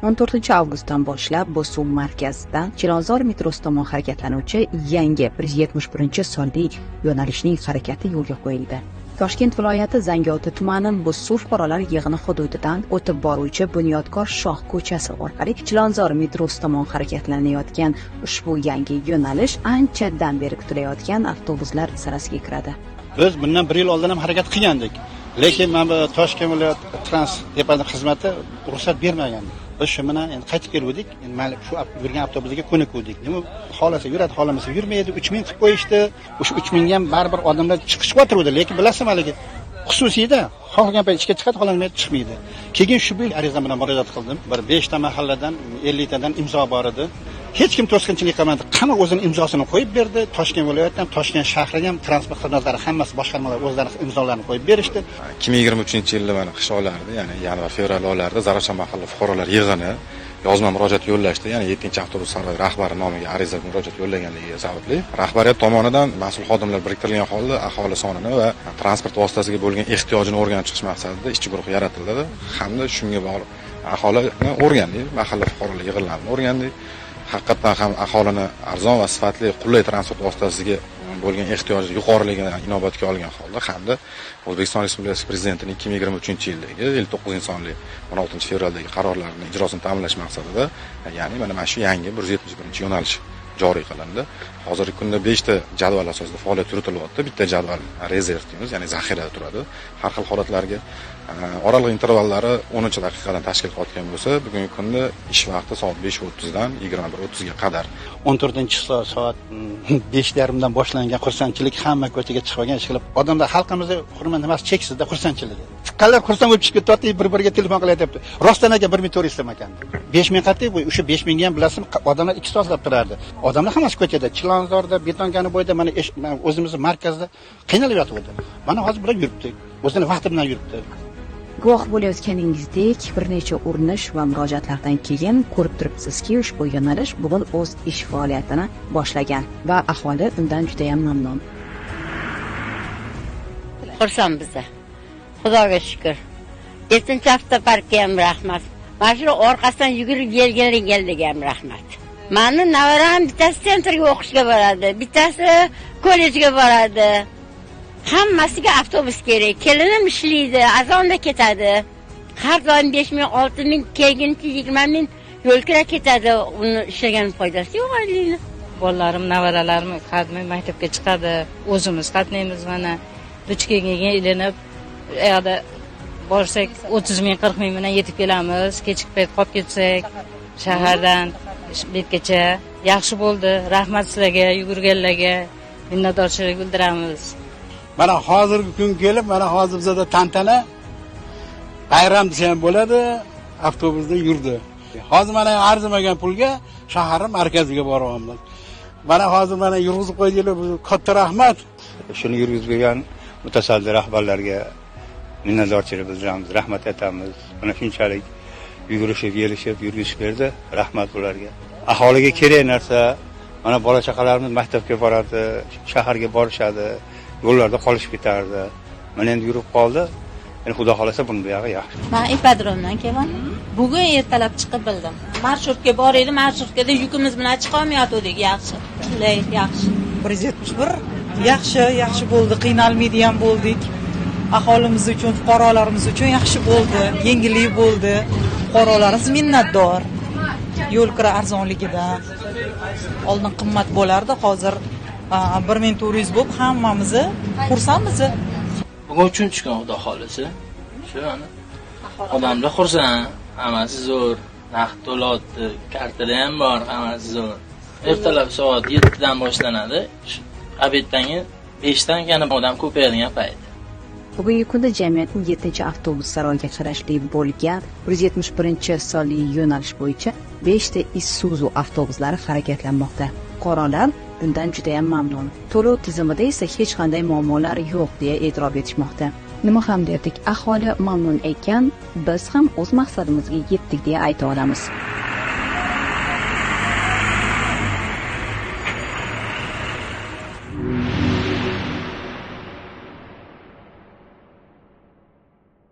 14-avgustdan boshlab Bo'suv markazidan Chilonzor metrosi tomon harakatlanuvchi yangi 171 sonli yo'nalishning harakati yo'lga qo'yildi. Toshkent viloyati Zangiota tumani Bo'suv fuqarolar yig'ini hududidan o'tib boruvchi Bunyodkor Shoh ko'chasi orqali Chilonzor metrosi tomon harakatlanayotgan ushbu yangi yo'nalish anchadan beri kutilayotgan avtobuslar sirasiga kiradi. Biz bundan 1 yil oldin ham harakat qilgandik. Lekin mana Toshkent viloyat transport xizmati ruxsat bermagan. Biz shu bilan endi qaytib keldik. Endi mayli shu yurgan avtobusga ko'nikdik. Nima xolasa yuradi, xolamasa yurmaydi. 3000 qilib qo'yishdi. O'sha 3000 ga ham baribir odamlar chiqishyotirdi, lekin bilasizmi haligi xususiyda xohlagan payt ishga chiqadi, xohlagan payt chiqmaydi. Keyin shu yil ariza bilan murojaat qildim. Bir 5 ta mahalladan 50 tadan imzo bor edi. Hech kim to'sqinchilik qilmadi. Hamma o'zining imzosini qo'yib berdi. Toshkent viloyatidan, Toshkent shahriga ham transport xizmatlari hammasi boshqarmalar o'zlarining imzolarini qo'yib berishdi. 2023-yilda mana qish oylarida, ya'ni yanvar, fevral oylarida Zarafshon mahalla fuqarolar yig'ini yozma murojaat yo'llashdi. Ya'ni 7-avtobus saroyi rahbari nomiga ariza murojaat yo'llaganligi sababli rahbariyat tomonidan mas'ul xodimlar biriktirilgan holda aholi sonini va transport vositasiga bo'lgan ehtiyojini o'rganib chiqish maqsadida ishchi guruh yaratildi hamda shunga bog'liq aholini o'rgandik, mahalla fuqarolar yig'inlarini o'rgandik. Haqiqatan ham aholini arzon va sifatli qulay transport vositasiga bo'lgan ehtiyoji yuqoriligini inobatga olgan holda hamda O'zbekiston Respublikasi Prezidentining 2023-yildagi 59-sonli 16-fevraldagi qarorlarining ijrosini ta'minlash maqsadida, ya'ni mana shu yangi 171-yo'nalish joriy qilindi. Hozirgi kunda 5 ta jadval asosida faoliyat yuritilyapti. Bitta jadval rezerv deymiz, ya'ni zaxirada turadi. Har xil holatlarga oraliq intervallari 10 daqiqadan tashkil qilayotgan bo'lsa, bugungi kunda ish vaqti soat 5:30 dan 21:30 ga qadar. 14-soat 5:30 dan boshlangan xursandchilik hamma ko'chaga chiqib ish qilib, odamlar xalqimizda hurmat nimasi cheksizda xursandchiligi. Qanday xursand bo'lib chiqib ketyapti, bir-biriga telefon qilyapti. Rostdan aka 1000 to'rt istamakandi. 5000 qat'iy bu, o'sha 5000 ga ham bilasizmi, odamlar 2 soatlab turardi. Odamlar hammasi ko'chada, Chilonzorda, Betonkani bo'yida mana o'zimizning markazda qiynalib yotibdi. Mana hozir bilan yuribdi. O'zini vaqti bilan yuribdi. Guvoh bo'layotganingizdek, bir necha urinish va murojaatlardan keyin ko'rib turibsizki, ushbu yo'nalish bugun o'z ish faoliyatini boshlagan va aholi undan juda ham mamnun. Xursand biza. Xudoga shukr. 7-hafta parkka ham rahmat. Mana shu orqasidan yugurib kelganlarga ham rahmat. Meni navaram bittasi sentrga o'qishga boradi, bittasi kollejga boradi. Hammasiga avtobus kerak. Kelinim ishlaydi, azonda ketadi. Har doim 5000, 6000, kelguncha 20000 yo'l kira ketadi. Uni ishlagan foydasi yo'q aylaydi. Bolalarim, nevaralarim qatnay maktabga chiqadi. O'zimiz qatnaymiz mana. Duch kelganga ilinib, u yerda borsak 30000, 40000 bilan yetib kelamiz. Kechki payt qolib ketsak, shahardan betgacha yaxshi bo'ldi. Rahmat sizlarga, yugurganlarga minnatdorchilik bildiramiz. Mana hozirgi kun kelib, mana hozir bizda tantana bayram desa ham bo'ladi, avtobusda yurdi. Hozir mana arzimagan pulga shahar markaziga boryapmiz. Mana hozir mana yurg'izib qo'ydinglar, katta rahmat. Shuni yurgizgan mutasaddi rahbarlarga minnatdorchilik bildiramiz, rahmat aytamiz. Mana shunchalik yugurishib, yelishib, yurgizib berdi, rahmat ularga. Aholiga kerak narsa, mana bola chaqalarimiz maktabga boradi, shaharga borishadi. Yo'llarda qolishib ketardi. Mana endi yurib qoldi. Endi Xudo xolasa buni buyog'i yaxshi. Men ipodromdan kelyapman. Bugun ertalab chiqib bildim. Marshrutga bor edi, marshrutkada yukimiz bilan chiqa olmayotgandik, yaxshi. Qulay, yaxshi. 171 yaxshi bo'ldi, qiynalmaydi ham bo'ldik. Aholimiz uchun, fuqarolarimiz uchun yaxshi bo'ldi, yengillik bo'ldi. Fuqarolarimiz minnatdor. Yo'l kira arzonligidan. Oldin qimmat bo'lardi, hozir 1400 bo'lib hammamiz xursandmiz. Bugun uchun chiqqan Xudo xolisi. Shu odamlar xursand, hammasi zo'r, naqd to'lotdi, kartada ham bor, hammasi zo'r. Ertalab soat 7 dan boshlanadi. Obeddan 5 dan yana odam ko'payadigan payt. Bugungi kunda jamiyatning 7-avtobus saroyiga qarashli bo'lgan 171-sonli yo'nalish bo'yicha 5 ta Isuzu avtobuslari harakatlanmoqda. Fuqarolar bundan juda ham mamnun. To'lov tizimida esa hech qanday muammolar yo'q deya e'tirof etishmoqda. Nima ham derdik, aholi mamnun ekan, biz ham o'z maqsadimizga yetdik deya ayta olamiz.